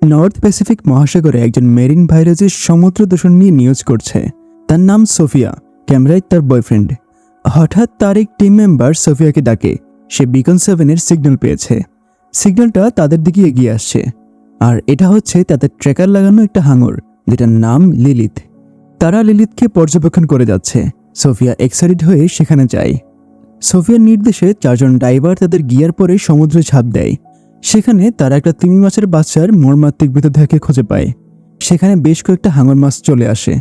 North Pacific মহাসাগরে একজন marine ভাইরাসের সমুদ্র দূষণ নিয়ে নিউজ করছে। তার নাম সোফিয়া, ক্যামেরায় তার বয়ফ্রেন্ড। হঠাৎ তার এক টিম মেম্বার সোফিয়াকে ডাকে। সে বিকন 7-এর সিগন্যাল পেয়েছে। সিগন্যালটা তাদের দিকে এগিয়ে আসছে, আর এটা হচ্ছে তাদের ট্র্যাকার লাগানো একটা হাঙর, যেটার নাম লিলিথ। তারা লিলিথকে পর্যবেক্ষণ করে যাচ্ছে। সোফিয়া এক্সাইটেড হয়ে সেখানে যায়। সোফিয়ার নির্দেশে 4 জন ডাইভার তাদের গিয়ার পরে সমুদ্রে ঝাঁপ দেয়। সেখানে তারা একটা তিমি মাছের বাচ্চার মর্মান্তিক মৃতদেহকে খুঁজে পায়। সেখানে বেশ কয়েকটা হাঙর মাছ চলে আসে।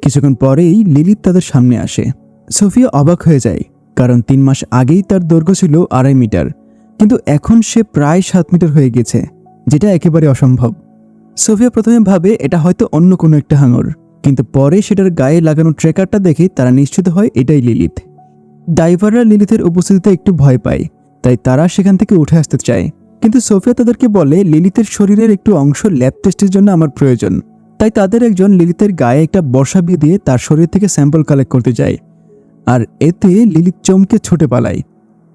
কিছুক্ষণ পরেই লিলিথ তাদের সামনে আসে। সোফিয়া অবাক হয়ে যায়, কারণ 3 মাস আগেই তার দৈর্ঘ্য ছিল 2.5 মিটার, কিন্তু এখন সে প্রায় 7 মিটার হয়ে গেছে, যেটা একেবারে অসম্ভব। সোফিয়া প্রথমে ভাবে এটা হয়তো অন্য কোনো একটা হাঙর, কিন্তু পরে সেটার গায়ে লাগানো ট্র্যাকারটা দেখে তারা নিশ্চিত হয় এটাই লিলিথ। ডাইভাররা লিলিথের উপস্থিতিতে একটু ভয় পায়, তাই তারা সেখান থেকে উঠে আসতে চায়। কিন্তু সোফিয়া তাদেরকে বলে, লিলিথের শরীরের একটু অংশ ল্যাব টেস্টের জন্য আমার প্রয়োজন। তাই তাদের একজন লিলিথের গায়ে একটা বর্ষা দিয়ে তার শরীর থেকে স্যাম্পল কালেক্ট করতে যায়, আর এতে লিলিথ চমকে ছুটে পালায়।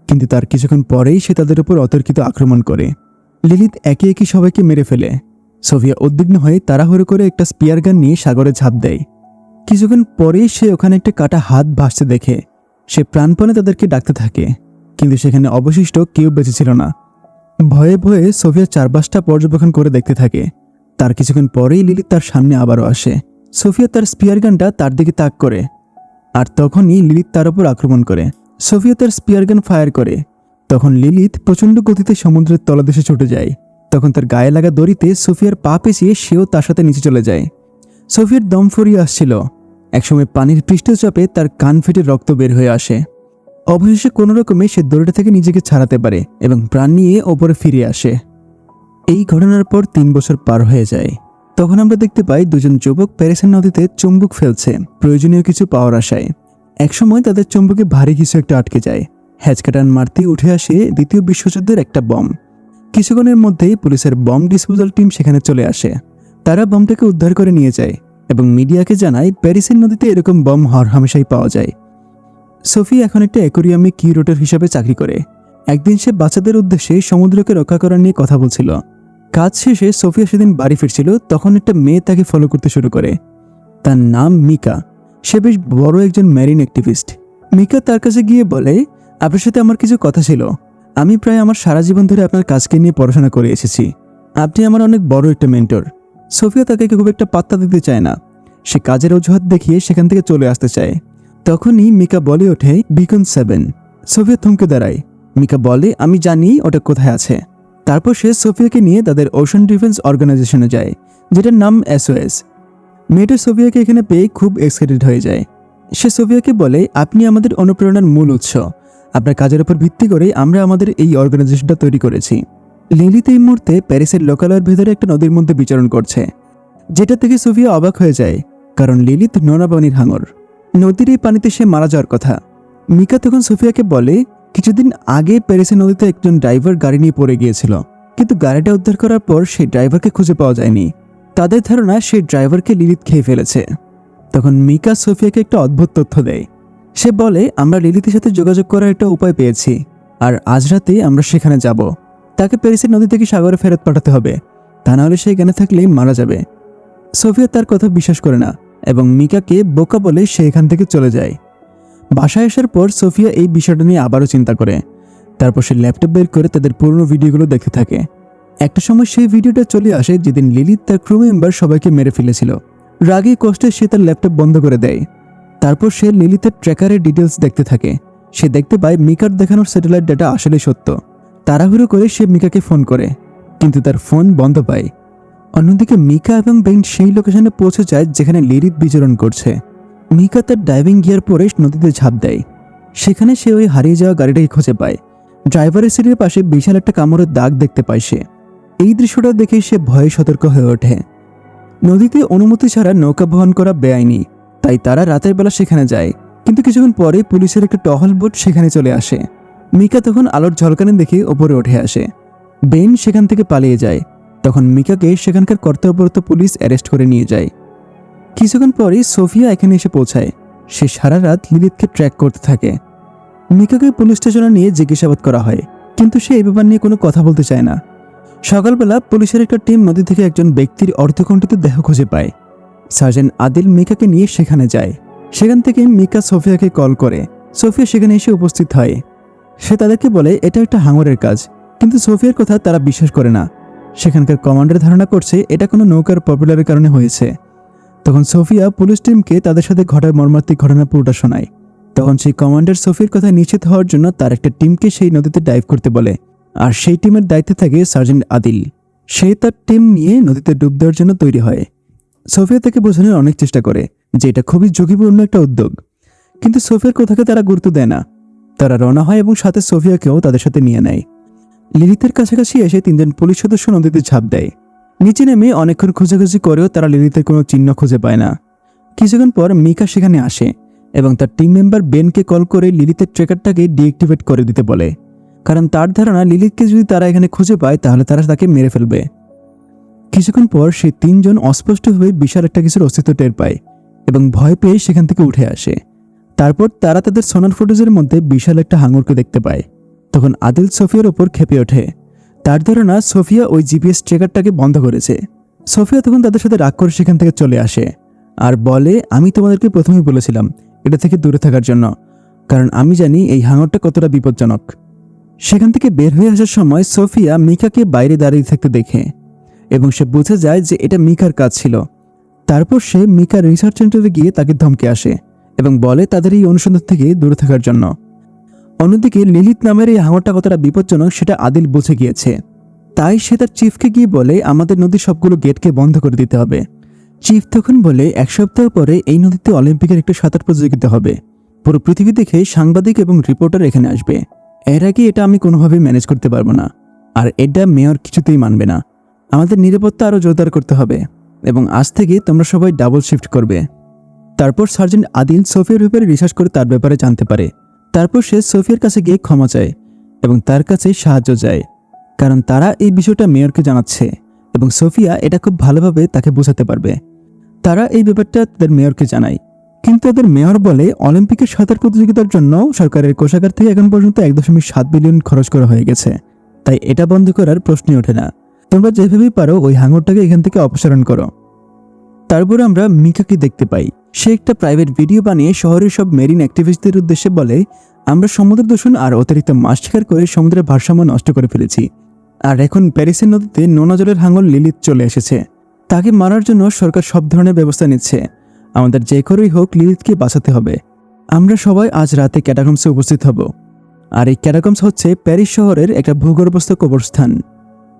কিন্তু তার কিছুক্ষণ পরেই সে তাদের উপর অতর্কিত আক্রমণ করে। লিলিথ একে একে সবাইকে মেরে ফেলে। সোফিয়া উদ্বিগ্ন হয়ে তাড়াহুড়ো করে একটা স্পিয়ার গান নিয়ে সাগরে ঝাঁপ দেয়। কিছুক্ষণ পরেই সে ওখানে একটা কাটা হাত ভাসতে দেখে। সে প্রাণপণে তাদেরকে ডাকতে থাকে, কিন্তু সেখানে অবশিষ্ট কেউ বেঁচে ছিল না। ভয়ে ভয়ে সোফিয়া চারপাশটা পর্যবেক্ষণ করে দেখতে থাকে। তার কিছুক্ষণ পরেই লিলিথ তার সামনে আবারও আসে। সোফিয়া তার স্পিয়ার গানটা তার দিকে তাক করে, আর তখনই লিলিথ তার উপর আক্রমণ করে। সোফিয়া তার স্পিয়ার গান ফায়ার করে। তখন লিলিথ প্রচণ্ড গতিতে সমুদ্রের তলদেশে ছুটে যায়। তখন তার গায়ে লাগা দড়িতে সোফিয়ার পা পেঁচিয়ে সেও তার সাথে নিচে চলে যায়। সোফিয়ার দম ফুরিয়ে আসছিল। একসময় পানির পৃষ্ঠচাপে তার কান ফেটে রক্ত বের হয়ে আসে। অবশেষে কোনো রকমে সে দড়িটা থেকে নিজেকে ছাড়াতে পারে এবং প্রাণ নিয়ে ওপরে ফিরে আসে। এই ঘটনার পর 3 বছর পার হয়ে যায়। তখন আমরা দেখতে পাই 2 জন যুবক প্যারিসের নদীতে চুম্বক ফেলছে প্রয়োজনীয় কিছু পাওয়ার আশায়। একসময় তাদের চুম্বকে ভারী কিছু একটা আটকে যায়। হ্যাচকাটান মারতেই উঠে আসে দ্বিতীয় বিশ্বযুদ্ধের একটা বম। কিছুক্ষণের মধ্যেই পুলিশের বম ডিসপোজাল টিম সেখানে চলে আসে। তারা বমটাকে উদ্ধার করে নিয়ে যায় এবং মিডিয়াকে জানায় প্যারিসের নদীতে এরকম বম হরহামেশাই পাওয়া যায়। সোফিয়া এখন একটা অ্যাকোরিয়ামে কিউরেটর হিসাবে চাকরি করে। একদিন সে বাচ্চাদের উদ্দেশ্যে সমুদ্রকে রক্ষা করা নিয়ে কথা বলছিল। কাজ শেষে সোফিয়া সেদিন বাড়ি ফিরছিল, তখন একটা মেয়ে তাকে ফলো করতে শুরু করে। তার নাম মিকা। সে বেশ বড় একজন ম্যারিন অ্যাক্টিভিস্ট। মিকা তার কাছে গিয়ে বলে, আপনার সাথে আমার কিছু কথা ছিল। আমি প্রায় আমার সারা জীবন ধরে আপনার কাজকে নিয়ে পড়াশোনা করে এসেছি। আপনি আমার অনেক বড় একটা মেন্টর। সোফিয়া তাকে খুব একটা পাত্তা দিতে চায় না। সে কাজের অজুহাত দেখিয়ে সেখান থেকে চলে আসতে চায়। তখনই মিকা বলে ওঠে, বিকন 7। সোফিয়া থমকে দাঁড়ায়। মিকা বলে, আমি জানি ওটা কোথায় আছে। তারপর সে সোফিয়াকে নিয়ে তাদের ওশান ডিফেন্স অর্গানাইজেশনে যায়, যেটার নাম SOS। মেয়েটা সোফিয়াকে এখানে পেয়ে খুব এক্সাইটেড হয়ে যায়। সে সোফিয়াকে বলে, আপনি আমাদের অনুপ্রেরণার মূল উৎস। আপনার কাজের উপর ভিত্তি করে আমরা আমাদের এই অর্গানাইজেশনটা তৈরি করেছি। লিলিথ এই মুহূর্তে প্যারিসের লোকালয়ের ভেতরে একটা নদীর মধ্যে বিচরণ করছে, যেটা থেকে সোফিয়া অবাক হয়ে যায়, কারণ লিলিথ নোনা পানির হাঙর। নদীর এই পানিতে সে মারা যাওয়ার কথা। মিকা তখন সোফিয়াকে বলে, কিছুদিন আগে প্যারিসের নদীতে একজন ড্রাইভার গাড়ি নিয়ে পড়ে গিয়েছিল, কিন্তু গাড়িটা উদ্ধার করার পর সেই ড্রাইভারকে খুঁজে পাওয়া যায়নি। তাদের ধারণা সেই ড্রাইভারকে লিলিথ খেয়ে ফেলেছে। তখন মিকা সোফিয়াকে একটা অদ্ভুত তথ্য দেয়। সে বলে, আমরা লিলিথের সাথে যোগাযোগ করার একটা উপায় পেয়েছি, আর আজ রাতে আমরা সেখানে যাব। তাকে প্যারিসের নদী থেকে সাগরে ফেরত পাঠাতে হবে, তা নাহলে সে এখানে থাকলেই মারা যাবে। সোফিয়া তার কথা বিশ্বাস করে না এবং মিকাকে বোকা বলে সে এখান থেকে চলে যায়। বাসায় আসার পর সোফিয়া এই বিষয়টা নিয়ে আবারও চিন্তা করে। তারপর সে ল্যাপটপ বের করে তাদের পুরনো ভিডিওগুলো দেখতে থাকে। একটা সময় সেই ভিডিওটা চলে আসে যেদিন লিলিথ তার ক্রু মেম্বার সবাইকে মেরে ফেলেছিল। রাগে কষ্টে সে তার ল্যাপটপ বন্ধ করে দেয়। তারপর সে লিলিথের ট্র্যাকারের ডিটেলস দেখতে থাকে। সে দেখতে পায় মিকার দেখানোর স্যাটেলাইট ডাটা আসলে সত্য। তাড়াহুড়ো করে সে মিকাকে ফোন করে, কিন্তু তার ফোন বন্ধ পায়। অন্যদিকে মিকা এবং বেন সেই লোকেশনে পৌঁছে যায় যেখানে লিলিথ বিচরণ করছে। মিকা তার ডাইভিং গিয়ার পরে নদীতে ঝাঁপ দেয়। সেখানে সে ওই হারিয়ে যাওয়া গাড়িটাকে খুঁজে পায়। ড্রাইভারের সিটের পাশে বিশাল একটা কামড়ের দাগ দেখতে পায় সে। এই দৃশ্যটা দেখে সে ভয়ে সতর্ক হয়ে ওঠে। নদীতে অনুমতি ছাড়া নৌকা বহন করা বেআইনি, তাই তারা রাতের বেলা সেখানে যায়। কিন্তু কিছুক্ষণ পরে পুলিশের একটা টহল বোট সেখানে চলে আসে। মিকা তখন আলোর ঝলকানি দেখে ওপরে উঠে আসে। বেন সেখান থেকে পালিয়ে যায়। তখন মিকাকে সেখানকার কর্তব্যরত পুলিশ অ্যারেস্ট করে নিয়ে যায়। কিছুক্ষণ পরেই সোফিয়া এখানে এসে পৌঁছায়। সে সারা রাত লিলিথকে ট্র্যাক করতে থাকে। মিকাকে পুলিশ স্টেশনে নিয়ে জিজ্ঞাসাবাদ করা হয়, কিন্তু সে এই ব্যাপার নিয়ে কোনো কথা বলতে চায় না। সকালবেলা পুলিশের একটা টিম নদী থেকে একজন ব্যক্তির অর্ধকণ্ঠিত দেহ খুঁজে পায়। সার্জেন্ট আদিল মিকাকে নিয়ে সেখানে যায়। সেখান থেকে মিকা সোফিয়াকে কল করে। সোফিয়া সেখানে এসে উপস্থিত হয়। সে তাদেরকে বলে এটা একটা হাঙরের কাজ, কিন্তু সোফিয়ার কথা তারা বিশ্বাস করে না। সেখানকার কমান্ডার ধারণা করছে এটা কোনো নৌকার পপুলারের কারণে হয়েছে। তখন সোফিয়া পুলিশ টিমকে তাদের সাথে ঘটা মর্মান্তিক ঘটনা পুরোটা শোনায়। তখন সেই কমান্ডার সোফিয়ার কথা নিশ্চিত হওয়ার জন্য তার একটা টিমকে সেই নদীতে ডাইভ করতে বলে, আর সেই টিমের দায়িত্বে থাকে সার্জেন্ট আদিল। সে তার টিম নিয়ে নদীতে ডুব দেওয়ার জন্য তৈরি হয়। সোফিয়া তাকে বোঝানোর অনেক চেষ্টা করে যে এটা খুবই ঝুঁকিপূর্ণ একটা উদ্যোগ, কিন্তু সোফিয়ার কথাকে তারা গুরুত্ব দেয় না। তারা রওনা হয় এবং সাথে সোফিয়াকেও তাদের সাথে নিয়ে নেয়। লিলিতের কাছাকাছি এসে 3 জন পুলিশ সদস্য নদীতে ঝাঁপ দেয়। নিচে নেমে অনেকক্ষণ খোঁজাখুঁজি করেও তারা লিলিতের কোনো চিহ্ন খুঁজে পায় না। কিছুক্ষণ পর মিকা সেখানে আসে এবং তার টিম মেম্বার বেনকে কল করে লিলিতের ট্রেকারটাকে ডিঅ্যাক্টিভেট করে দিতে বলে, কারণ তার ধারণা লিলিতকে যদি তারা এখানে খুঁজে পায় তাহলে তারা তাকে মেরে ফেলবে। কিছুক্ষণ পর সেই 3 জন অস্পষ্টভাবে বিশাল একটা কিছুর অস্তিত্ব টের পায় এবং ভয় পেয়ে সেখান থেকে উঠে আসে। তারপর তারা তাদের সোনার ফুটেজের মধ্যে বিশাল একটা হাঙরকে দেখতে পায়। তখন আদিল সোফিয়ার ওপর খেপে ওঠে। তার ধারণা সোফিয়া ওই জিপিএস ট্রেকারটাকে বন্ধ করেছে। সোফিয়া তখন তাদের সাথে রাগ করে সেখান থেকে চলে আসে আর বলে, আমি তোমাদেরকে প্রথমেই বলেছিলাম এটা থেকে দূরে থাকার জন্য, কারণ আমি জানি এই হাঙরটা কতটা বিপজ্জনক। সেখান থেকে বের হয়ে আসার সময় সোফিয়া মিকাকে বাইরে দাঁড়িয়ে থাকতে দেখে এবং সে বুঝে যায় যে এটা মিকার কাজ ছিল। তারপর সে মিকার রিসার্চ সেন্টারে গিয়ে তাকে ধমকে আসে এবং বলে তাদের এই অনুসন্ধান থেকে দূরে থাকার জন্য। অন্যদিকে লিলিত নামের এই হাঙরটা কতটা বিপজ্জনক সেটা আদিল বুঝে গিয়েছে। তাই সে তার চিফকে গিয়ে বলে আমাদের নদীর সবগুলো গেটকে বন্ধ করে দিতে হবে। চিফ তখন বলে 1 সপ্তাহ পরে এই নদীতে অলিম্পিকের একটা সাঁতার প্রতিযোগিতা হবে। পুরো পৃথিবী দেখে সাংবাদিক এবং রিপোর্টার এখানে আসবে। এর আগে এটা আমি কোনোভাবেই ম্যানেজ করতে পারবো না, আর এটা মেয়র কিছুতেই মানবে না। আমাদের নিরাপত্তা আরও জোরদার করতে হবে এবং আজ থেকে তোমরা সবাই ডাবল শিফট করবে। তারপর সার্জেন্ট আদিল সোফিয়ার ব্যাপারে রিসার্চ করে তার ব্যাপারে জানতে পারে। তারপর সে সোফিয়ার কাছে গিয়ে ক্ষমা চায় এবং তার কাছে সাহায্য চায়, কারণ তারা এই বিষয়টা মেয়রকে জানাচ্ছে এবং সোফিয়া এটা খুব ভালোভাবে তাকে বোঝাতে পারবে। তারা এই ব্যাপারটা তাদের মেয়রকে জানায়, কিন্তু তাদের মেয়র বলে অলিম্পিকের সাঁতার প্রতিযোগিতার জন্য সরকারের কোষাগার থেকে এখন পর্যন্ত 1.7 বিলিয়ন খরচ করা হয়ে গেছে, তাই এটা বন্ধ করার প্রশ্নই ওঠে না। তোমরা যেভাবেই পারো ওই হাঙরটাকে এখান থেকে অপসারণ করো। তারপর আমরা মিকাকে দেখতে পাই। সে একটা প্রাইভেট ভিডিও বানিয়ে শহরের সব মেরিন অ্যাক্টিভিস্টদের উদ্দেশ্যে বলে, আমরা সমুদ্র দূষণ আর অতিরিক্ত মাছ শিকার করে সমুদ্রের ভারসাম্য নষ্ট করে ফেলেছি, আর এখন প্যারিসের নদীতে নোনা জলের হাঙর লিলিত চলে এসেছে। তাকে মারার জন্য সরকার সব ধরনের ব্যবস্থা নিচ্ছে। আমাদের যে করেই হোক লিলিতকে বাঁচাতে হবে। আমরা সবাই আজ রাতে ক্যাটাকম্সে উপস্থিত হব, আর এই ক্যাটাকম্স হচ্ছে প্যারিস শহরের একটা ভূগর্ভস্থ কবরস্থান।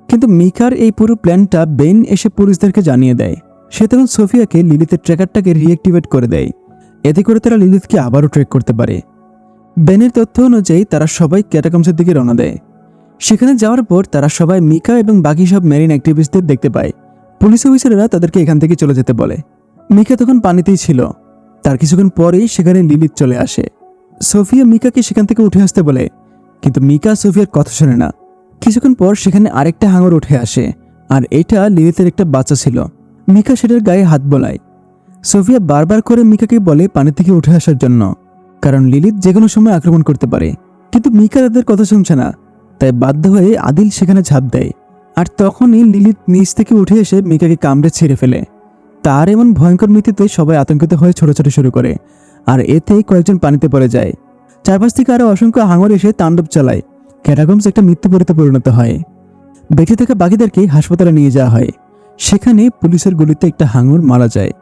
কিন্তু মিকার এই পুরো প্ল্যানটা বেন এসে পুলিশদেরকে জানিয়ে দেয়। সে তখন সোফিয়াকে লিলিতের ট্র্যাকারটাকে রিঅ্যাক্টিভেট করে দেয়। এতে করে তারা লিলিতকে আবারও ট্র্যাক করতে পারে। বেনের তথ্য অনুযায়ী তারা সবাই ক্যাটাকম্সের দিকে রওনা দেয়। সেখানে যাওয়ার পর তারা সবাই মিকা এবং বাকি সব মেরিন অ্যাক্টিভিস্টদের দেখতে পায়। পুলিশ অফিসাররা তাদেরকে এখান থেকে চলে যেতে বলে। মিকা তখন পানিতেই ছিল। তার কিছুক্ষণ পরেই সেখানে লিলিত চলে আসে। সোফিয়া মিকাকে সেখান থেকে উঠে আসতে বলে, কিন্তু মিকা সোফিয়ার কথা শোনে না। কিছুক্ষণ পর সেখানে আরেকটা হাঙর উঠে আসে, আর এটা লিলিতের একটা বাচ্চা ছিল। মিকা সেটার গায়ে হাত বোলায়। সোফিয়া বারবার করে মিকাকে বলে পানি থেকে উঠে আসার জন্য, কারণ লিলিত যে কোনো সময় আক্রমণ করতে পারে। কিন্তু মিকা তাদের কথা শুনছে না, তাই বাধ্য হয়ে আদিল সেখানে ঝাঁপ দেয়। আর তখনই লিলিত নিচ থেকে উঠে এসে মিকাকে কামড়ে ছিঁড়ে ফেলে। তার এমন ভয়ঙ্কর মৃত্যুতে সবাই আতঙ্কিত হয়ে ছোটাছুটি শুরু করে, আর এতে কয়েকজন পানিতে পড়ে যায়। চারপাশ থেকে আরো অসংখ্য হাঙর এসে তাণ্ডব চালায়। ক্যাটাকম্স একটা মৃত্যুপরিতে পরিণত হয়। বেঁচে থাকা বাকিদেরকে হাসপাতালে নিয়ে যাওয়া হয়। সেখানে পুলিশের গুলিতে একটা হাঙর মারা যায়।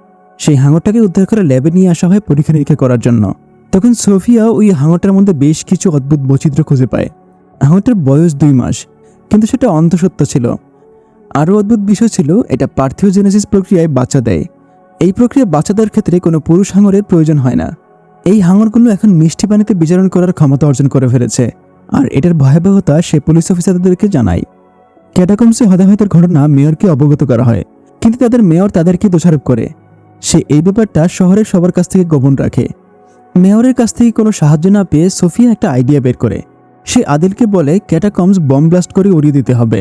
সেই হাঙরটাকে উদ্ধার করে ল্যাবে নিয়ে আসা হয় পরীক্ষা নিরীক্ষা করার জন্য। তখন সোফিয়া ওই হাঙরটার মধ্যে বেশ কিছু অদ্ভুত বৈচিত্র্য খুঁজে পায়। হাঙরটার বয়স 2 মাস, কিন্তু সেটা অন্তঃসত্ত্বা ছিল। আরও অদ্ভুত বিষয় ছিল, এটা পার্থিওজেনেসিস প্রক্রিয়ায় বাচ্চা দেয়। এই প্রক্রিয়া বাচ্চা দেওয়ার ক্ষেত্রে কোনো পুরুষ হাঙরের প্রয়োজন হয় না। এই হাঙরগুলো এখন মিষ্টি পানিতে বিচরণ করার ক্ষমতা অর্জন করে ফেলেছে, আর এটার ভয়াবহতা সে পুলিশ অফিসারদেরকে জানায়। ক্যাটাকম্সে হতাহতের ঘটনা মেয়রকে অবগত করা হয়, কিন্তু তাদের মেয়র তাদেরকে দোষারোপ করে। সে এই ব্যাপারটা শহরের সবার কাছ থেকে গোপন রাখে। মেয়রের কাছ থেকে কোনো সাহায্য না পেয়ে সোফিয়া একটা আইডিয়া বের করে। সে আদিলকে বলে ক্যাটাকম্স বম ব্লাস্ট করে উড়িয়ে দিতে হবে,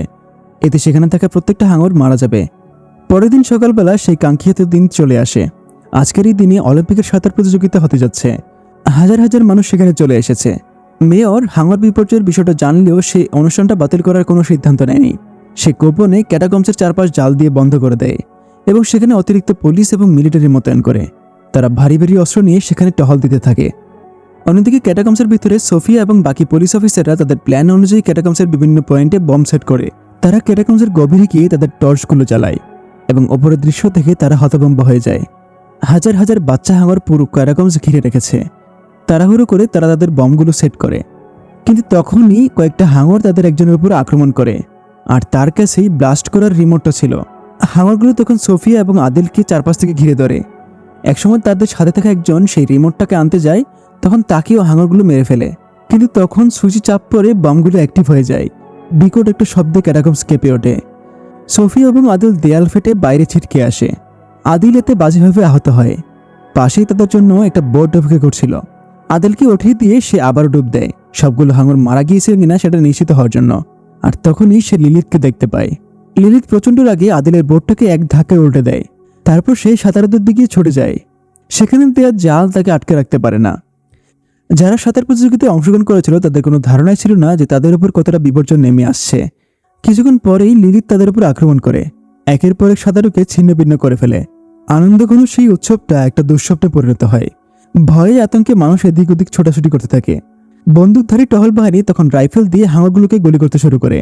এতে সেখানে থাকা প্রত্যেকটা হাঙর মারা যাবে। পরের দিন সকালবেলা সেই কাঙ্ক্ষিত দিন চলে আসে। আজকের এই দিনে অলিম্পিকের সাঁতার প্রতিযোগিতা হতে যাচ্ছে। হাজার হাজার মানুষ সেখানে চলে এসেছে। মেয়র হাঙর বিপর্যয়ের বিষয়টা জানলেও সেই অনুষ্ঠানটা বাতিল করার কোনো সিদ্ধান্ত নেয়নি। সে গোপনে ক্যাটাকম্বসের চারপাশ জাল দিয়ে বন্ধ করে দেয় এবং সেখানে অতিরিক্ত পুলিশ এবং মিলিটারি মোতায়েন করে। তারা ভারী ভারী অস্ত্র নিয়ে সেখানে টহল দিতে থাকে। অন্যদিকে ক্যাটাকম্বসের ভিতরে সোফিয়া এবং বাকি পুলিশ অফিসাররা তাদের প্ল্যান অনুযায়ী ক্যাটাকম্বসের বিভিন্ন পয়েন্টে বম্ব সেট করে। তারা ক্যাটাকম্বসের গভীরে গিয়ে তাদের টর্চগুলো জ্বালায় এবং ওপরের দৃশ্য থেকে তারা হতভম্ব হয়ে যায়। হাজার হাজার বাচ্চা হাঙর পুরো ক্যাটাকম্বস ঘিরে রেখেছে। তাড়াহুড়ো করে তারা তাদের বমগুলো সেট করে, কিন্তু তখনই কয়েকটা হাঙর তাদের একজনের উপর আক্রমণ করে, আর তার কাছেই ব্লাস্ট করার রিমোটটা ছিল। হাঙরগুলো তখন সোফিয়া এবং আদিলকে চারপাশ থেকে ঘিরে ধরে। একসময় তাদের সাথে থাকা একজন সেই রিমোটটাকে আনতে যায়, তখন তাকেও হাঙরগুলো মেরে ফেলে। কিন্তু তখন সুইচে চাপ পড়ে বমগুলো অ্যাক্টিভ হয়ে যায়। বিকট একটা শব্দে ক্যাটাকম্বস কেঁপে ওঠে। সোফিয়া এবং আদিল দেয়াল ফেটে বাইরে ছিটকে আসে। আদিল এতে বাজেভাবে আহত হয়। পাশেই তাদের জন্য একটা বোট অপেক্ষা করছিল। আদিলকে উঠিয়ে দিয়ে সে আবারও ডুব দেয়, সবগুলো হাঙর মারা গিয়েছিল কিনা সেটা নিশ্চিত হওয়ার জন্য। আর তখনই সে লিলিথকে দেখতে পায়। লিলিথ প্রচণ্ড রাগে আদিলের বোটটাকে এক ধাক্কায় উল্টে দেয়। তারপর সে সাঁতারুদের দিকে ছুটে যায়। সেখানে দেওয়া জাল তাকে আটকে রাখতে পারে না। যারা সাঁতার প্রতিযোগিতায় অংশগ্রহণ করেছিল তাদের কোনো ধারণাই ছিল না যে তাদের উপর কতটা বিপর্যয় নেমে আসছে। কিছুক্ষণ পরেই লিলিথ তাদের উপর আক্রমণ করে, একের পর এক সাঁতারুকে ছিন্নভিন্ন করে ফেলে। আনন্দঘন সেই উৎসবটা একটা দুঃস্বপ্নে পরিণত হয়। ভয়ে আতঙ্কে মানুষ এদিক ওদিক ছোটাছুটি করতে থাকে। বন্দুকধারী টহল বাহিনী তখন রাইফেল দিয়ে হাঙরগুলোকে গুলি করতে শুরু করে।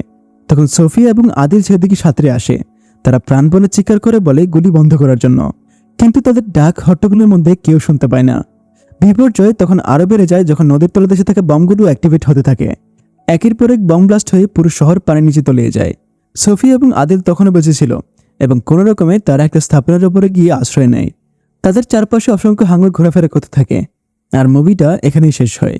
তখন সোফিয়া এবং আদিল সেদিকে সাঁতরে আসে। তারা প্রাণপণে চিৎকার করে বলে গুলি বন্ধ করার জন্য, কিন্তু তাদের ডাক হট্টগোলের মধ্যে কেউ শুনতে পায় না। বিপর্যয় তখন আরো বেড়ে যায় যখন নদীর তলদেশে থাকা বমগুলো অ্যাক্টিভেট হতে থাকে। একের পর এক বম ব্লাস্ট হয়ে পুরো শহর পানির নিচে তলিয়ে যায়। সোফিয়া এবং আদিল তখনও বেঁচে ছিল এবং কোনো রকমে তারা একটা স্থাপনার উপরে গিয়ে আশ্রয় নেয়। তাদের চারপাশে অসংখ্য হাঙর ঘোরাফেরা করতে থাকে। আর মুভিটা এখানেই শেষ হয়।